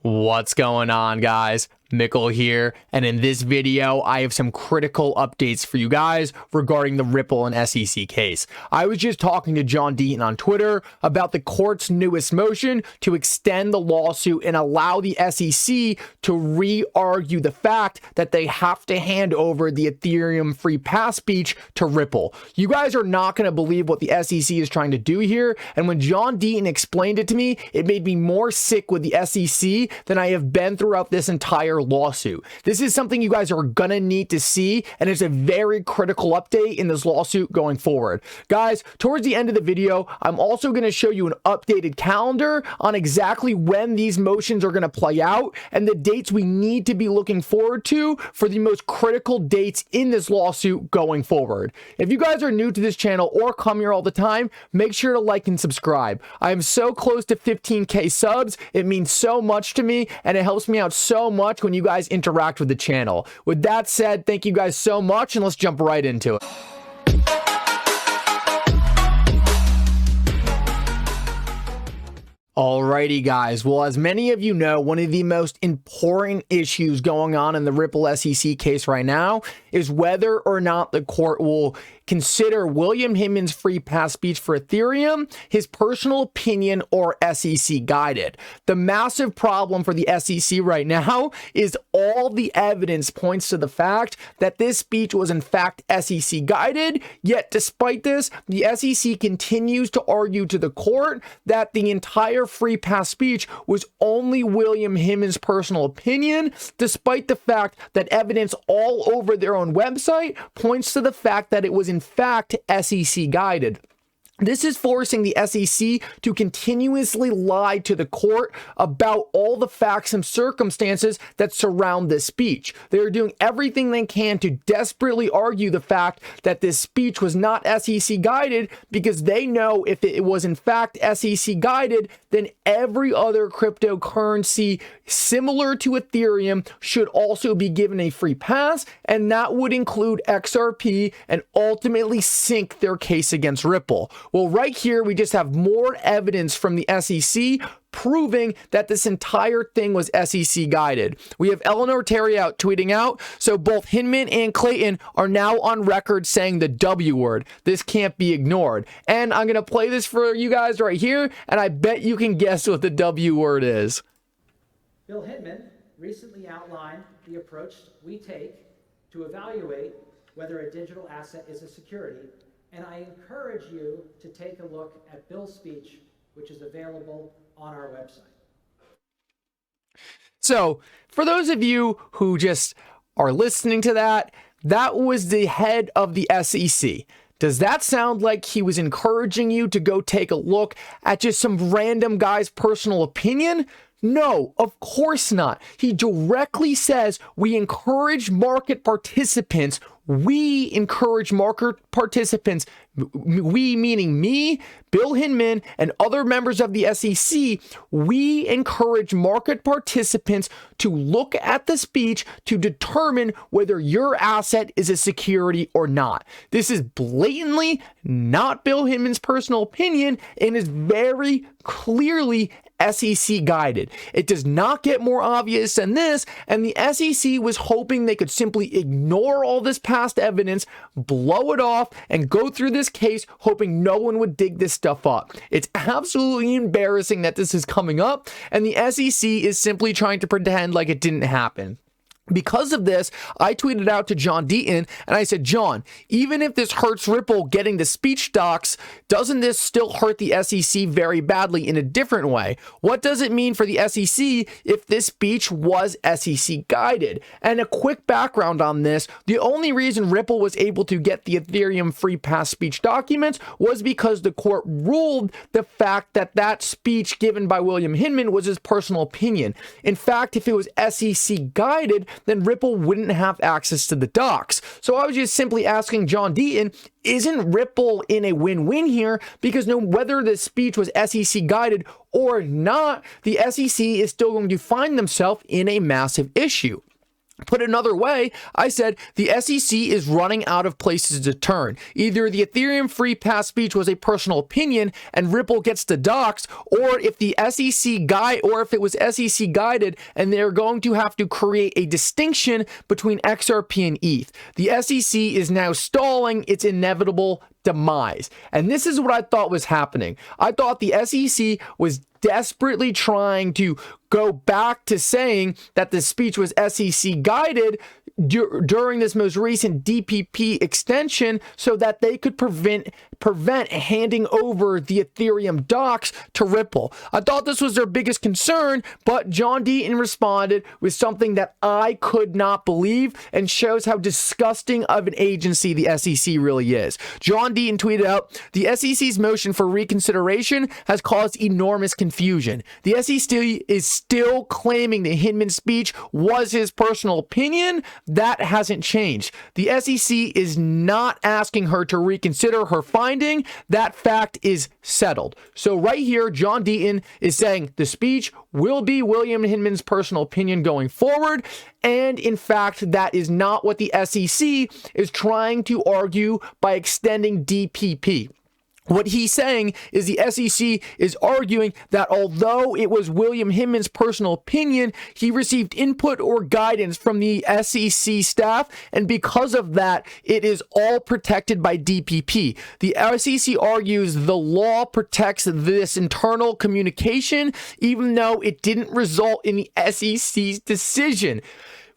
What's going on, guys? Mickle here, and in this video I have some critical updates for you guys regarding the Ripple and SEC case. I was just talking to John Deaton on Twitter about the court's newest motion to extend the lawsuit and allow the SEC to re-argue the fact that they have to hand over the Ethereum free pass speech to Ripple. You guys are not going to believe what the SEC is trying to do here, and when John Deaton explained it to me, it made me more sick with the SEC than I have been throughout this entire lawsuit. This is something you guys are gonna need to see, and it's a very critical update in this lawsuit going forward. Guys, towards the end of the video, I'm also gonna show you an updated calendar on exactly when these motions are gonna play out and the dates we need to be looking forward to for the most critical dates in this lawsuit going forward. If you guys are new to this channel or come here all the time, make sure to like and subscribe. I am so close to 15K subs. It means so much to me, and it helps me out so much when you guys interact with the channel. With that said, thank you guys so much, and let's jump right into it. Alrighty guys, well, as many of you know, one of the most important issues going on in the Ripple SEC case right now is whether or not the court will consider William Hinman's free pass speech for Ethereum his personal opinion or SEC guided. The massive problem for the SEC right now is all the evidence points to the fact that this speech was in fact SEC guided, yet despite this, the SEC continues to argue to the court that the entire free pass speech was only William Hinman's personal opinion, despite the fact that evidence all over their own website points to the fact that it was in fact SEC guided. This is forcing the SEC to continuously lie to the court about all the facts and circumstances that surround this speech. They are doing everything they can to desperately argue the fact that this speech was not SEC guided because they know if it was in fact SEC guided, then every other cryptocurrency similar to Ethereum should also be given a free pass, and that would include XRP and ultimately sink their case against Ripple. Well, right here, we just have more evidence from the SEC proving that this entire thing was SEC guided. We have Eleanor Terry out tweeting out, so both Hinman and Clayton are now on record saying the W word. This can't be ignored. And I'm going to play this for you guys right here, and I bet you can guess what the W word is. Bill Hinman recently outlined the approach we take to evaluate whether a digital asset is a security, and I encourage you to take a look at Bill's speech, which is available on our website. So, for those of you who just are listening to that, that was the head of the SEC. Does that sound like he was encouraging you to go take a look at just some random guy's personal opinion? No, of course not. He directly says we encourage market participants. We encourage market participants, we meaning me, Bill Hinman, and other members of the SEC, we encourage market participants to look at the speech to determine whether your asset is a security or not. This is blatantly not Bill Hinman's personal opinion and is very clearly SEC guided. It does not get more obvious than this, and the SEC was hoping they could simply ignore all this past evidence, blow it off, and go through this case hoping no one would dig this stuff up. It's absolutely embarrassing that this is coming up, and the SEC is simply trying to pretend like it didn't happen. Because of this, I tweeted out to John Deaton and I said, John, even if this hurts Ripple getting the speech docs, doesn't this still hurt the SEC very badly in a different way? What does it mean for the SEC if this speech was SEC guided? And a quick background on this, the only reason Ripple was able to get the Ethereum free pass speech documents was because the court ruled the fact that that speech given by William Hinman was his personal opinion. In fact, if it was SEC guided, then Ripple wouldn't have access to the docs. So I was just simply asking John Deaton, isn't Ripple in a win-win here? Because no, whether this speech was SEC guided or not, the SEC is still going to find themselves in a massive issue. Put another way, I said the SEC is running out of places to turn. Either the Ethereum free pass speech was a personal opinion and Ripple gets the docs, or if the SEC guide, or if it was SEC guided, and they're going to have to create a distinction between XRP and ETH. The SEC is now stalling its inevitable demise. And this is what I thought was happening. I thought the SEC was desperately trying to go back to saying that the speech was SEC guided during this most recent DPP extension so that they could prevent handing over the Ethereum docs to Ripple. I thought this was their biggest concern, but John Deaton responded with something that I could not believe and shows how disgusting of an agency the SEC really is. John Deaton tweeted out, "The SEC's motion for reconsideration has caused enormous confusion. The SEC is still claiming that Hinman's speech was his personal opinion. That hasn't changed. The SEC is not asking her to reconsider her finding. That fact is settled." So right here, John Deaton is saying the speech will be William Hinman's personal opinion going forward. And in fact, that is not what the SEC is trying to argue by extending DPP. What he's saying is the SEC is arguing that although it was William Hinman's personal opinion, he received input or guidance from the SEC staff, and because of that, it is all protected by DPP. The SEC argues the law protects this internal communication, even though it didn't result in the SEC's decision.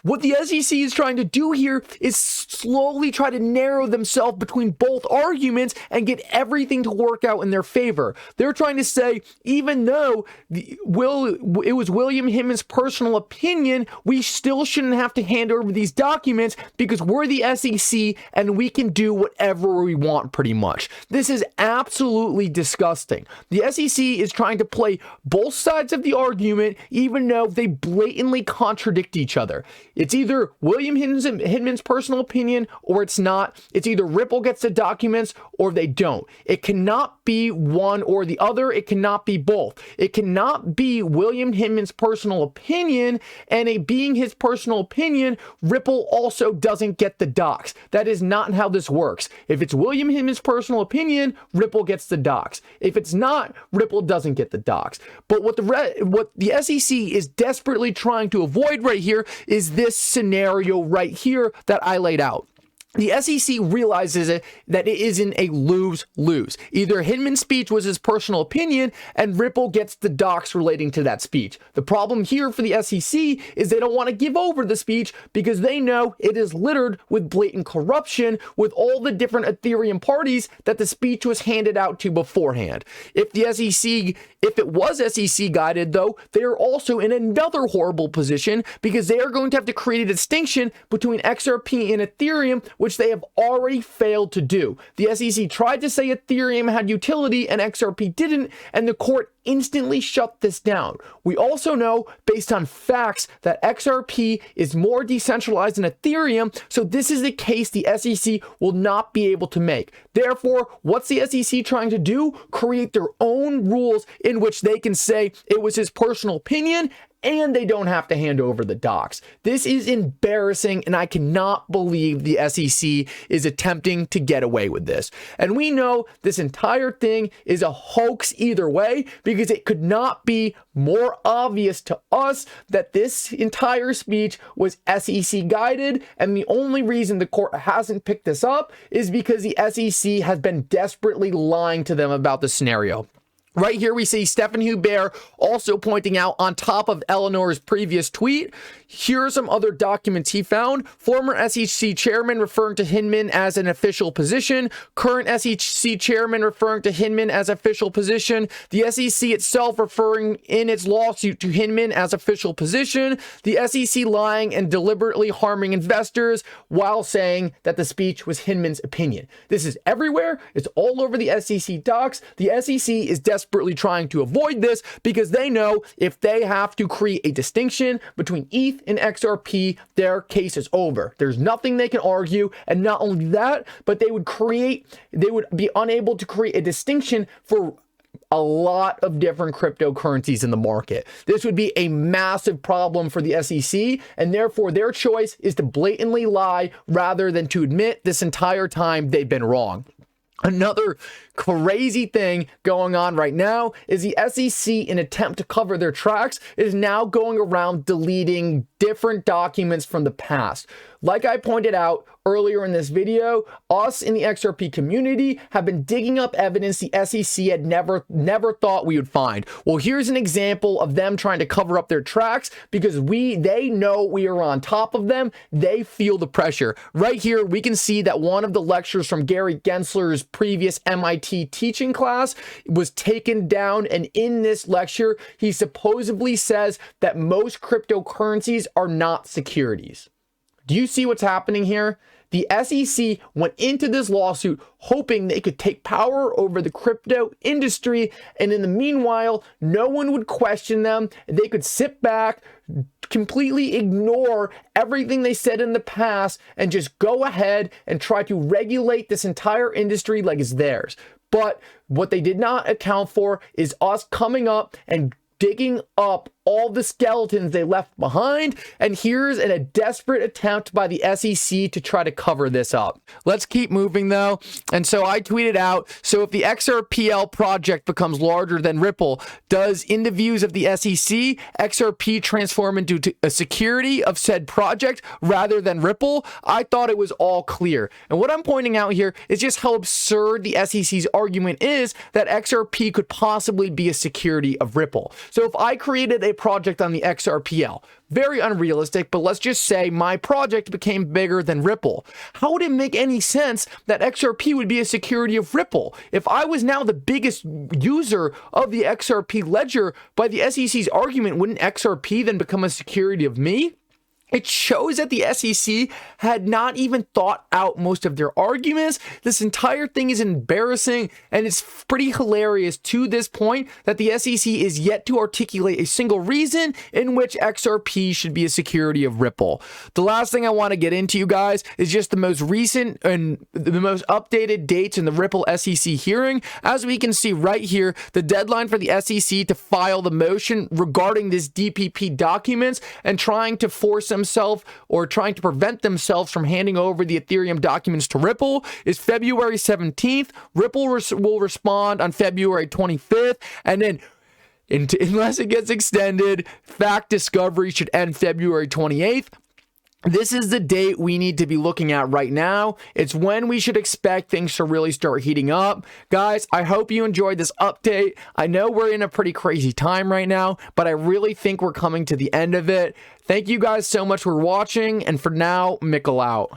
What the SEC is trying to do here is slowly try to narrow themselves between both arguments and get everything to work out in their favor. They're trying to say, even though it was William Hinman's personal opinion, we still shouldn't have to hand over these documents because we're the SEC and we can do whatever we want pretty much. This is absolutely disgusting. The SEC is trying to play both sides of the argument, even though they blatantly contradict each other. It's either William Hinman's personal opinion or it's not. It's either Ripple gets the documents or they don't. It cannot be one or the other. It cannot be both. It cannot be William Hinman's personal opinion and it being his personal opinion, Ripple also doesn't get the docs. That is not how this works. If it's William Hinman's personal opinion, Ripple gets the docs. If it's not, Ripple doesn't get the docs. But what the SEC is desperately trying to avoid right here is this scenario right here that I laid out. The SEC realizes that it isn't a lose-lose. Either Hinman's speech was his personal opinion and Ripple gets the docs relating to that speech. The problem here for the SEC is they don't want to give over the speech because they know it is littered with blatant corruption with all the different Ethereum parties that the speech was handed out to beforehand. If it was SEC guided though, they are also in another horrible position because they are going to have to create a distinction between XRP and Ethereum, which they have already failed to do. The SEC tried to say Ethereum had utility and XRP didn't, and the court instantly shut this down. We also know, based on facts, that XRP is more decentralized than Ethereum, so this is a case the SEC will not be able to make. Therefore, what's the SEC trying to do? Create their own rules in which they can say it was his personal opinion and they don't have to hand over the docs. This is embarrassing, and I cannot believe the SEC is attempting to get away with this. And we know this entire thing is a hoax either way, because it could not be more obvious to us that this entire speech was SEC guided, and the only reason the court hasn't picked this up is because the SEC has been desperately lying to them about the scenario. Right here, we see Stephen Hubert also pointing out on top of Eleanor's previous tweet, here are some other documents he found. Former SEC chairman referring to Hinman as an official position. Current SEC chairman referring to Hinman as official position. The SEC itself referring in its lawsuit to Hinman as official position. The SEC lying and deliberately harming investors while saying that the speech was Hinman's opinion. This is everywhere. It's all over the SEC docs. The SEC is desperately trying to avoid this because they know if they have to create a distinction between ETH and XRP, their case is over. There's nothing they can argue, and not only that, but they would be unable to create a distinction for a lot of different cryptocurrencies in the market. This would be a massive problem for the SEC, and therefore their choice is to blatantly lie rather than to admit this entire time they've been wrong. Another crazy thing going on right now is the SEC, in attempt to cover their tracks, is now going around deleting different documents from the past. Like I pointed out earlier in this video, us in the XRP community have been digging up evidence the SEC had never thought we would find. Well, here's an example of them trying to cover up their tracks because they know we are on top of them. They feel the pressure. Right here, we can see that one of the lectures from Gary Gensler's previous MIT teaching class was taken down, and in this lecture, he supposedly says that most cryptocurrencies are not securities. Do you see what's happening here? The SEC went into this lawsuit hoping they could take power over the crypto industry, and in the meanwhile, no one would question them. They could sit back, completely ignore everything they said in the past, and just go ahead and try to regulate this entire industry like it's theirs. But what they did not account for is us coming up and digging up all the skeletons they left behind, and here's a desperate attempt by the SEC to try to cover this up. Let's keep moving though. And so I tweeted out, so if the XRPL project becomes larger than Ripple, does in the views of the SEC, XRP transform into a security of said project rather than Ripple? I thought it was all clear. And what I'm pointing out here is just how absurd the SEC's argument is that XRP could possibly be a security of Ripple. So if I created a project on the XRPL, very unrealistic, but let's just say my project became bigger than Ripple. How would it make any sense that XRP would be a security of Ripple? If I was now the biggest user of the XRP ledger, by the SEC's argument, wouldn't XRP then become a security of me? It shows that the SEC had not even thought out most of their arguments. This entire thing is embarrassing, and it's pretty hilarious to this point that the SEC is yet to articulate a single reason in which XRP should be a security of Ripple. The last thing I want to get into, you guys, is just the most recent and the most updated dates in the Ripple SEC hearing. As we can see right here, the deadline for the SEC to file the motion regarding this DPP documents and trying to force themselves or trying to prevent themselves from handing over the Ethereum documents to Ripple is February 17th. Ripple will respond on February 25th, and then unless it gets extended, fact discovery should end February 28th. This is the date we need to be looking at right now. It's when we should expect things to really start heating up. Guys, I hope you enjoyed this update. I know we're in a pretty crazy time right now, but I really think we're coming to the end of it. Thank you guys so much for watching, and for now, Mickle out.